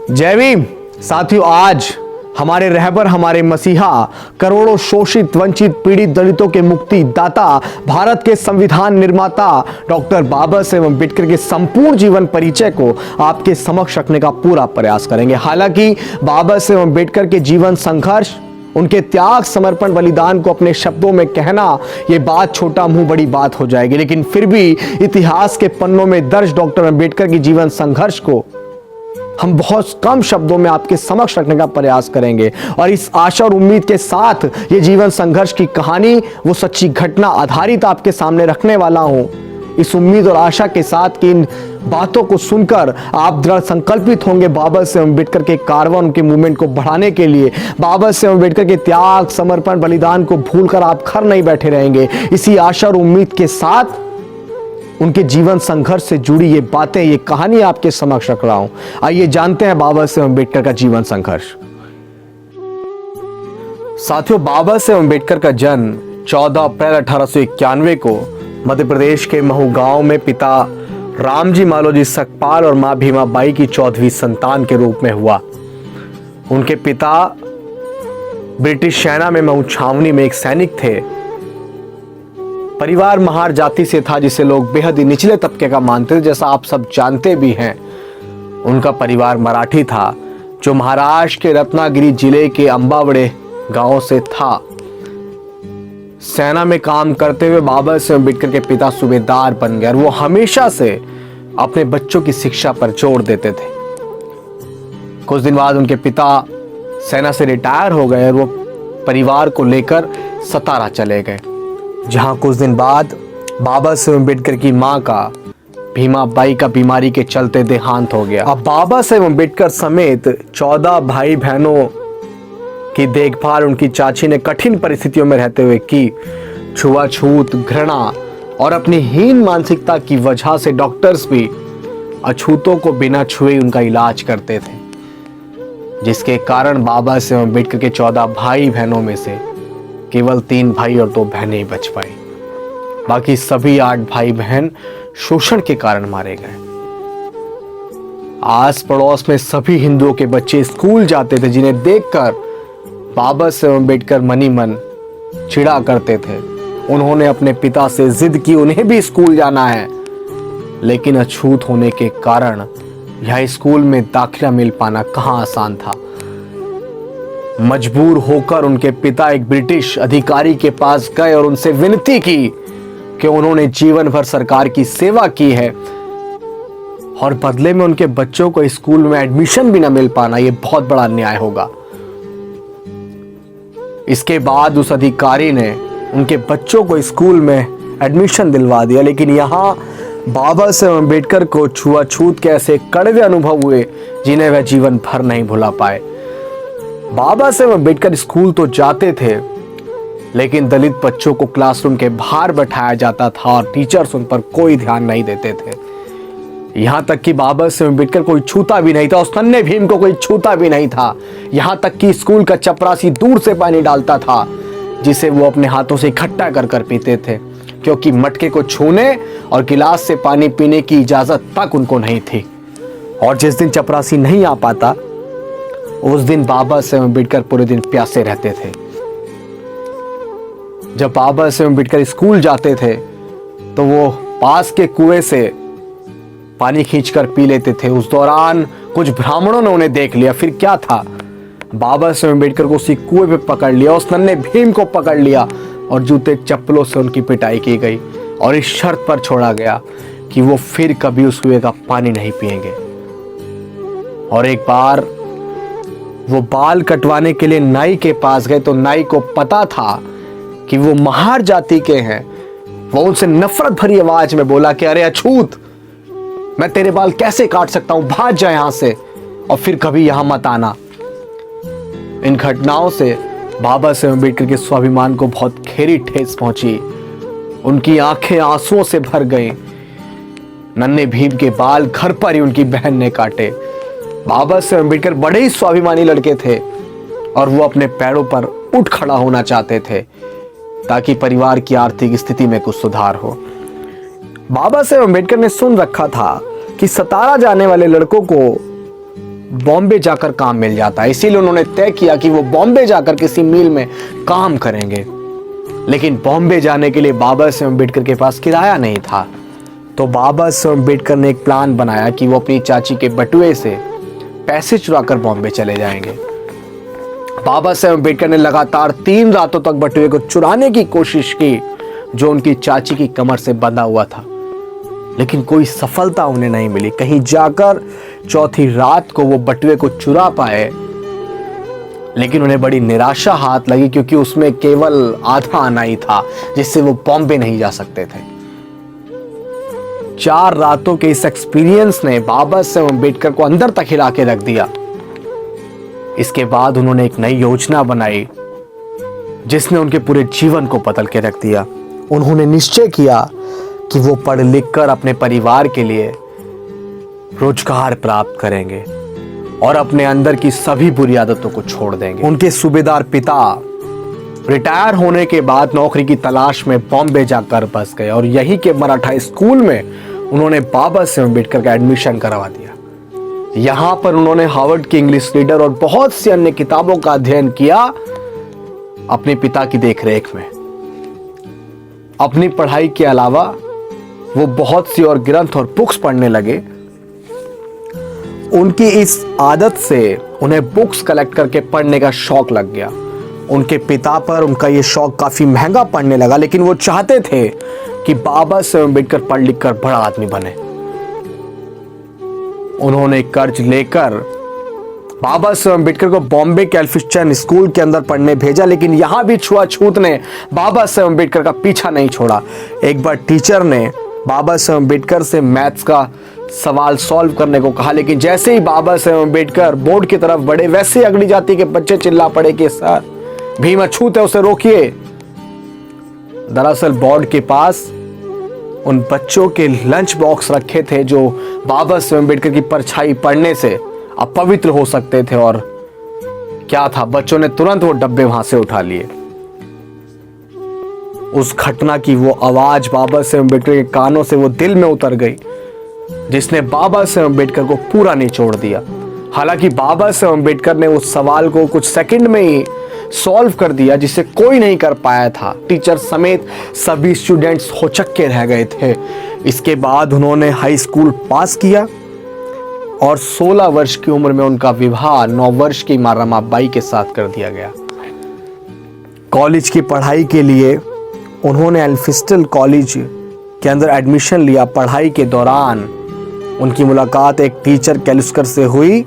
जय भीम साथियों, आज हमारे रहबर, हमारे मसीहा, करोड़ों शोषित, वंचित, पीड़ित दलितों के मुक्ति दाता, भारत के संविधान निर्माता डॉक्टर बाबा साहेब अम्बेडकर के संपूर्ण जीवन परिचय को आपके समक्ष रखने का पूरा प्रयास करेंगे। हालांकि बाबा साहेब अम्बेडकर के जीवन संघर्ष, उनके त्याग, समर्पण, बलिदान को अपने शब्दों में कहना ये बात छोटा मुंह बड़ी बात हो जाएगी, लेकिन फिर भी इतिहास के पन्नों में दर्ज डॉक्टर अम्बेडकर की जीवन संघर्ष को हम बहुत कम शब्दों में आपके समक्ष रखने का प्रयास करेंगे और इस आशा और उम्मीद के साथ ये जीवन संघर्ष की कहानी, वो सच्ची घटना आधारित आपके सामने रखने वाला हूं, इस उम्मीद और आशा के साथ कि इन बातों को सुनकर आप दृढ़ संकल्पित होंगे बाबा साहेब अम्बेडकर के कारवां, उनके मूवमेंट को बढ़ाने के लिए। बाबा साहेब अम्बेडकर के त्याग, समर्पण, बलिदान को भूलकर आप घर नहीं बैठे रहेंगे। इसी आशा और उम्मीद के साथ उनके जीवन संघर्ष से जुड़ी ये बातें, ये कहानी आपके समक्ष रख रहा हूं। आइए जानते हैं बाबा साहेब अम्बेडकर का जीवन संघर्ष। साथियों, बाबा साहेब अम्बेडकर का जन्म 14 अप्रैल 1891 को मध्य प्रदेश के महू गांव में पिता रामजी मालोजी सकपाल और मां भीमाबाई की 14वीं संतान के रूप में हुआ। उनके पिता ब्रिटिश सेना में महू छावनी में एक सैनिक थे। परिवार महार जाति से था, जिसे लोग बेहद ही निचले तबके का मानते थे, जैसा आप सब जानते भी हैं। उनका परिवार मराठी था, जो महाराष्ट्र के रत्नागिरी जिले के अंबावड़े गांव से था। सेना में काम करते हुए बाबा साहेब अम्बेडकर के पिता सूबेदार बन गए और वो हमेशा से अपने बच्चों की शिक्षा पर जोर देते थे। कुछ दिन बाद उनके पिता सेना से रिटायर हो गए और वो परिवार को लेकर सतारा चले गए, जहां कुछ दिन बाद बाबा साहेब अम्बेडकर की मां का, भीमाबाई का, बीमारी के चलते देहांत हो गया। अब बाबा साहेब अम्बेडकर समेत 14 भाई बहनों की देखभाल उनकी चाची ने कठिन परिस्थितियों में रहते हुए की। छुआछूत, घृणा और अपनी हीन मानसिकता की वजह से डॉक्टर्स भी अछूतों को बिना छुए उनका इलाज करते थे, जिसके कारण बाबा साहेब अम्बेडकर के 14 भाई बहनों में से केवल 3 भाई और 2 बहनें ही बच पाई। बाकी सभी 8 भाई बहन शोषण के कारण मारे गए। आस पड़ोस में सभी हिंदुओं के बच्चे स्कूल जाते थे, जिन्हें देखकर बाबा साहेब अम्बेडकर मनी मन चिढ़ा करते थे। उन्होंने अपने पिता से जिद की उन्हें भी स्कूल जाना है, लेकिन अछूत होने के कारण यह स्कूल में दाखिला मिल पाना कहां आसान था। मजबूर होकर उनके पिता एक ब्रिटिश अधिकारी के पास गए और उनसे विनती की कि उन्होंने जीवन भर सरकार की सेवा की है और बदले में उनके बच्चों को स्कूल में एडमिशन भी न मिल पाना, यह बहुत बड़ा अन्याय होगा। इसके बाद उस अधिकारी ने उनके बच्चों को स्कूल में एडमिशन दिलवा दिया, लेकिन यहां बाबा साहेब अम्बेडकर को छुआछूत के ऐसे कड़वे अनुभव हुए जिन्हें वह जीवन भर नहीं भुला पाए। बाबा साहेब अम्बेडकर स्कूल तो जाते थे, लेकिन दलित बच्चों को क्लासरूम के बाहर बैठाया जाता था और टीचर्स उन पर कोई ध्यान नहीं देते थे। यहां तक कि बाबा साहेब अम्बेडकर कोई छूता भी नहीं था, उस नन्हे भीम को कोई छूता भी नहीं था। यहां तक कि स्कूल का चपरासी दूर से पानी डालता था, जिसे वो अपने हाथों से इकट्ठा कर कर पीते थे, क्योंकि मटके को छूने और गिलास से पानी पीने की इजाजत तक उनको नहीं थी। और जिस दिन चपरासी नहीं आ पाता, उस दिन बाबा साहेब अम्बेडकर पूरे दिन प्यासे रहते थे। जब बाबा साहेब अम्बेडकर स्कूल जाते थे तो वो पास के कुएं से पानी खींचकर पी लेते थे। उस दौरान कुछ ब्राह्मणों ने उन्हें देख लिया। फिर क्या था, बाबा साहेब अम्बेडकर को उसी कुएं पे पकड़ लिया, उस नन्हे भीम को पकड़ लिया और जूते चप्पलों से उनकी पिटाई की गई और इस शर्त पर छोड़ा गया कि वो फिर कभी उस कुएं का पानी नहीं पिएंगे। और एक बार वो बाल कटवाने के लिए नाई के पास गए तो नाई को पता था कि वो महार जाति के हैं। वो उनसे नफरत भरी आवाज में बोला कि अरे अछूत, मैं तेरे बाल कैसे काट सकता हूं, भाग जा यहां से और फिर कभी यहां मत आना। इन घटनाओं से बाबा साहेब अम्बेडकर के स्वाभिमान को बहुत गहरी ठेस पहुंची। उनकी आंखें आंसुओं से भर गईं। नन्हे भीम के बाल घर पर ही उनकी बहन ने काटे। बाबा साहेब अम्बेडकर बड़े ही स्वाभिमानी लड़के थे और वो अपने पैरों पर उठ खड़ा होना चाहते थे ताकि परिवार की आर्थिक स्थिति में कुछ सुधार हो। बाबा साहेब अम्बेडकर ने सुन रखा था कि सतारा जाने वाले लड़कों को बॉम्बे जाकर काम मिल जाता है। इसीलिए उन्होंने तय किया कि वो बॉम्बे जाकर किसी मिल में काम करेंगे। लेकिन बॉम्बे जाने के लिए बाबा साहेब अम्बेडकर के पास किराया नहीं था। तो बाबा साहेब अम्बेडकर ने एक प्लान बनाया कि वो अपनी चाची के बटुए से पैसे चुराकर बॉम्बे चले जाएंगे। बाबा साहेब अम्बेडकर ने लगातार 3 रातों तक बटुए को चुराने की कोशिश की जो उनकी चाची की कमर से बंधा हुआ था, लेकिन कोई सफलता उन्हें नहीं मिली। कहीं जाकर चौथी रात को वो बटुए को चुरा पाए, लेकिन उन्हें बड़ी निराशा हाथ लगी क्योंकि उसमें केवल आधा आना ही था जिससे वो बॉम्बे नहीं जा सकते थे। 4 रातों के इस एक्सपीरियंस ने बाबा साहेब अम्बेडकर को अंदर तक हिला के रख दिया। इसके बाद उन्होंने एक नई योजना बनाई जिसने उनके पूरे जीवन को बदल के रख दिया। उन्होंने निश्चय किया कि वो पढ़ लिख कर अपने परिवार के लिए रोजगार प्राप्त करेंगे और अपने अंदर की सभी बुरी आदतों को छोड़ देंगे। उनके सूबेदार पिता रिटायर होने के बाद नौकरी की तलाश में बॉम्बे जाकर बस गए और यहीं के मराठा स्कूल में उन्होंने बाबा साहेब अम्बेडकर का एडमिशन करवा दिया। यहां पर उन्होंने हार्वर्ड की इंग्लिश रीडर और बहुत सी अन्य किताबों का अध्ययन किया अपने पिता की देखरेख में। अपनी पढ़ाई के अलावा वो बहुत सी और ग्रंथ और बुक्स पढ़ने लगे। उनकी इस आदत से उन्हें बुक्स कलेक्ट करके पढ़ने का शौक लग गया। उनके पिता पर उनका ये शौक काफी महंगा पड़ने लगा, लेकिन वो चाहते थे कि बाबा साहेब अम्बेडकर पढ़ लिख कर बड़ा आदमी बने। उन्होंने कर्ज लेकर बाबा साहेब अम्बेडकर को बॉम्बे के एल्फिंस्टन स्कूल के अंदर पढ़ने भेजा, लेकिन यहां भी छुआछूत ने बाबा साहेब अम्बेडकर का पीछा नहीं छोड़ा। एक बार टीचर ने बाबा साहेब अम्बेडकर से मैथ्स का सवाल सॉल्व करने को कहा, लेकिन जैसे ही बाबा साहेब अम्बेडकर बोर्ड की तरफ बढ़े वैसे ही अगली जाति के बच्चे चिल्ला पड़े कि सर भीम अछूत है, उसे रोकिए। दरअसल बोर्ड के पास उन बच्चों के लंच बॉक्स रखे थे जो बाबा साहेब अम्बेडकर की परछाई पढ़ने से अपवित्र हो सकते थे, और क्या था, बच्चों ने तुरंत वो डब्बे वहां से उठा लिए। उस घटना की वो आवाज बाबा साहेब अम्बेडकर के कानों से वो दिल में उतर गई, जिसने बाबा साहेब अम्बेडकर को पूरा निचोड़ दिया। हालांकि बाबा साहेब अम्बेडकर ने उस सवाल को कुछ सेकंड में ही सॉल्व कर दिया जिसे कोई नहीं कर पाया था। टीचर समेत सभी स्टूडेंट्स होचक्के रह गए थे। इसके बाद उन्होंने हाई स्कूल पास किया और 16 वर्ष की उम्र में उनका विवाह 9 वर्ष की मां रमाबाई के साथ कर दिया गया। कॉलेज की पढ़ाई के लिए उन्होंने एल्फिंस्टन कॉलेज के अंदर एडमिशन लिया। पढ़ाई के दौरान उनकी मुलाकात एक टीचर कैलुस्कर से हुई,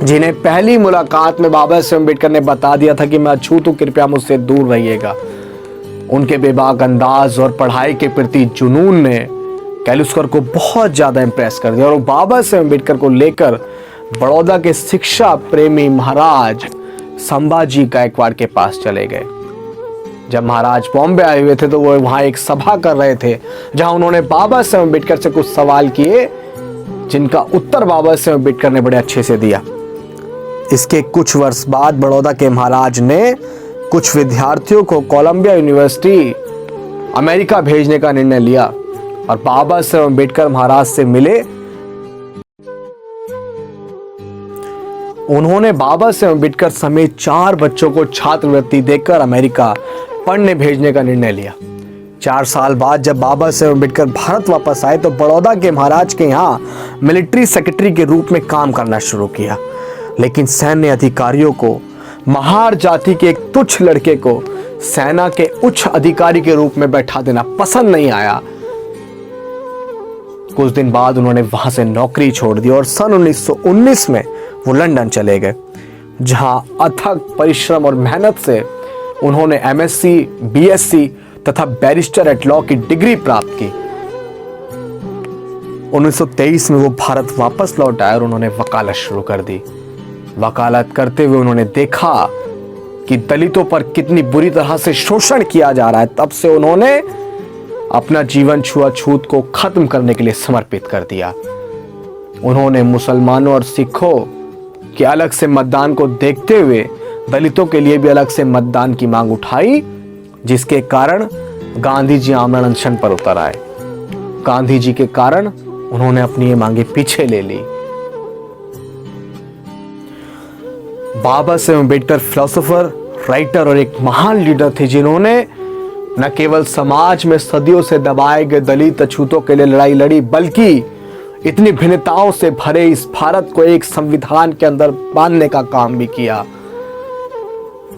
जिन्हें पहली मुलाकात में बाबा साहेब अम्बेडकर ने बता दिया था कि मैं अछूत हूं, कृपया मुझसे दूर रहिएगा। उनके बेबाक अंदाज और पढ़ाई के प्रति जुनून ने कैलुस्कर को बहुत ज्यादा इंप्रेस कर दिया और वो बाबा साहेब अम्बेडकर को लेकर बड़ौदा के शिक्षा प्रेमी महाराज संभाजी गायकवाड़ के पास चले गए। जब महाराज बॉम्बे आए हुए थे तो वो वहां एक सभा कर रहे थे, जहां उन्होंने बाबा साहेब अम्बेडकर से कुछ सवाल किए जिनका उत्तर बाबा साहेब अम्बेडकर ने बड़े अच्छे से दिया। इसके कुछ वर्ष बाद बड़ौदा के महाराज ने कुछ विद्यार्थियों को कोलंबिया यूनिवर्सिटी अमेरिका भेजने का निर्णय लिया और बाबा साहेब अम्बेडकर महाराज से मिले। उन्होंने बाबा साहेब अम्बेडकर समेत 4 बच्चों को छात्रवृत्ति देकर अमेरिका पढ़ने भेजने का निर्णय लिया। 4 साल बाद जब बाबा साहेब अम्बेडकर भारत वापस आए तो बड़ौदा के महाराज के यहाँ मिलिट्री सेक्रेटरी के रूप में काम करना शुरू किया, लेकिन सैन्य अधिकारियों को महार जाति के एक तुच्छ लड़के को सेना के उच्च अधिकारी के रूप में बैठा देना पसंद नहीं आया। कुछ दिन बाद उन्होंने वहां से नौकरी छोड़ दी और सन 1919 में वो लंदन चले गए, जहां अथक परिश्रम और मेहनत से उन्होंने एमएससी, बीएससी तथा बैरिस्टर एट लॉ की डिग्री प्राप्त की। 1923 में वो भारत वापस लौट आए और उन्होंने वकालत शुरू कर दी। वकालत करते हुए उन्होंने देखा कि दलितों पर कितनी बुरी तरह से शोषण किया जा रहा है। तब से उन्होंने अपना जीवन छुआछूत को खत्म करने के लिए समर्पित कर दिया। उन्होंने मुसलमानों और सिखों के अलग से मतदान को देखते हुए दलितों के लिए भी अलग से मतदान की मांग उठाई, जिसके कारण गांधी जी आमरण अनशन पर उतर आए। गांधी जी के कारण उन्होंने अपनी ये मांगे पीछे ले ली। बाबा साहेब अम्बेडकर फिलोसोफर, राइटर और एक महान लीडर थे जिन्होंने न केवल समाज में सदियों से दबाए गए दलित अछूतों के लिए लड़ाई लड़ी, बल्कि इतनी भिन्नताओं से भरे इस भारत को एक संविधान के अंदर बांधने का काम भी किया।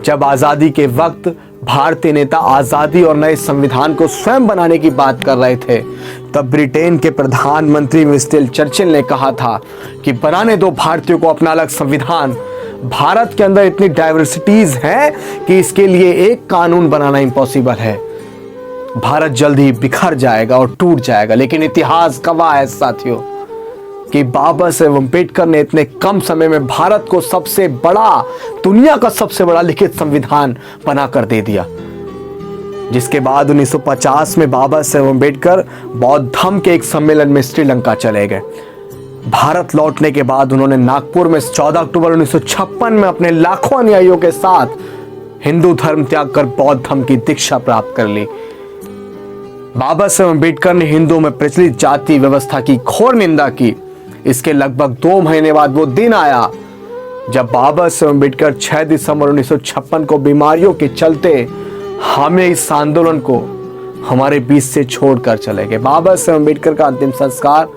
जब आजादी के वक्त भारतीय नेता आजादी और नए संविधान को स्वयं बनाने की बात कर रहे थे, तब ब्रिटेन के प्रधानमंत्री विंस्टन चर्चिल ने कहा था कि बनाने दो भारतीयों को अपना अलग संविधान। भारत के अंदर इतनी डाइवर्सिटीज हैं कि इसके लिए एक कानून बनाना इम्पॉसिबल है। भारत जल्द ही बिखर जाएगा और टूट जाएगा। लेकिन इतिहास गवाह है साथियों कि बाबा साहेब अम्बेडकर ने इतने कम समय में भारत को सबसे बड़ा, दुनिया का सबसे बड़ा लिखित संविधान बनाकर दे दिया। जिसके बाद 1950 में बाबा साहेब अम्बेडकर बौद्ध धर्म के एक सम्मेलन में श्रीलंका चले गए। भारत लौटने के बाद उन्होंने नागपुर में 14 अक्टूबर 1956 में अपने लाखों अनुयायियों के साथ हिंदू धर्म त्याग कर बौद्ध धर्म की दीक्षा प्राप्त कर ली। बाबा साहेब अम्बेडकर ने हिंदुओं में प्रचलित जाति व्यवस्था की घोर निंदा की। इसके लगभग 2 महीने बाद वो दिन आया जब बाबा साहेब अम्बेडकर 6 दिसंबर 1956 को बीमारियों के चलते हमें इस आंदोलन को हमारे बीच से छोड़कर चले गए। बाबा साहेब अम्बेडकर का अंतिम संस्कार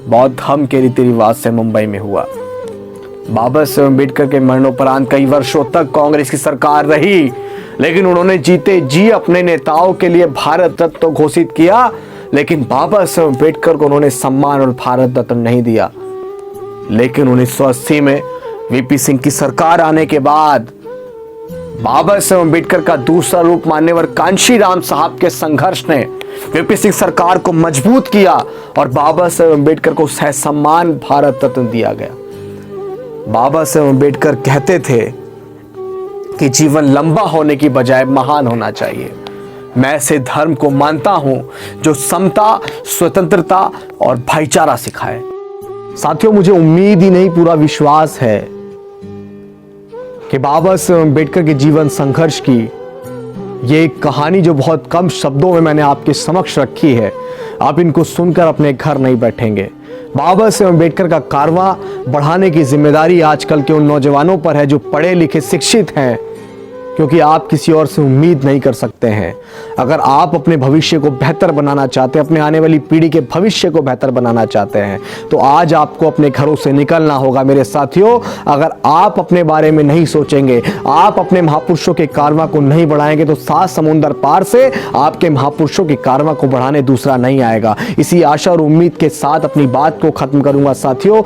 बौद्ध धर्म के रीति रिवाज से मुंबई में हुआ। बाबा साहेब अम्बेडकर के मरणोपरांत कई वर्षों तक कांग्रेस की सरकार रही, लेकिन उन्होंने जीते जी अपने नेताओं के लिए भारत रत्न तो घोषित किया, लेकिन बाबा साहेब अम्बेडकर को उन्होंने सम्मान और भारत रत्न नहीं दिया। लेकिन 1980 में वीपी सिंह की सरकार आने के बाद बाबा साहेब अम्बेडकर का दूसरा रूप मान्यवर कांशीराम साहब के संघर्ष ने वीपी सिंह सरकार को मजबूत किया और बाबा साहेब अम्बेडकर को सहसम्मान भारत रत्न दिया गया। बाबा साहेब अम्बेडकर कहते थे कि जीवन लंबा होने की बजाय महान होना चाहिए। मैं ऐसे धर्म को मानता हूं जो समता, स्वतंत्रता और भाईचारा सिखाए। साथियों, मुझे उम्मीद ही नहीं पूरा विश्वास है कि बाबा साहेब अम्बेडकर के जीवन संघर्ष की ये एक कहानी जो बहुत कम शब्दों में मैंने आपके समक्ष रखी है, आप इनको सुनकर अपने घर नहीं बैठेंगे। बाबा साहेब अम्बेडकर का कारवां बढ़ाने की जिम्मेदारी आजकल के उन नौजवानों पर है जो पढ़े लिखे शिक्षित हैं, क्योंकि आप किसी और से उम्मीद नहीं कर सकते हैं। अगर आप अपने भविष्य को बेहतर बनाना चाहते हैं, अपने आने वाली पीढ़ी के भविष्य को बेहतर बनाना चाहते हैं, तो आज आपको अपने घरों से निकलना होगा मेरे साथियों। अगर आप अपने बारे में नहीं सोचेंगे, आप अपने महापुरुषों के कारवां को नहीं बढ़ाएंगे, तो 7 समुंदर पार से आपके महापुरुषों के कारवां को बढ़ाने दूसरा नहीं आएगा। इसी आशा और उम्मीद के साथ अपनी बात को खत्म करूंगा साथियों।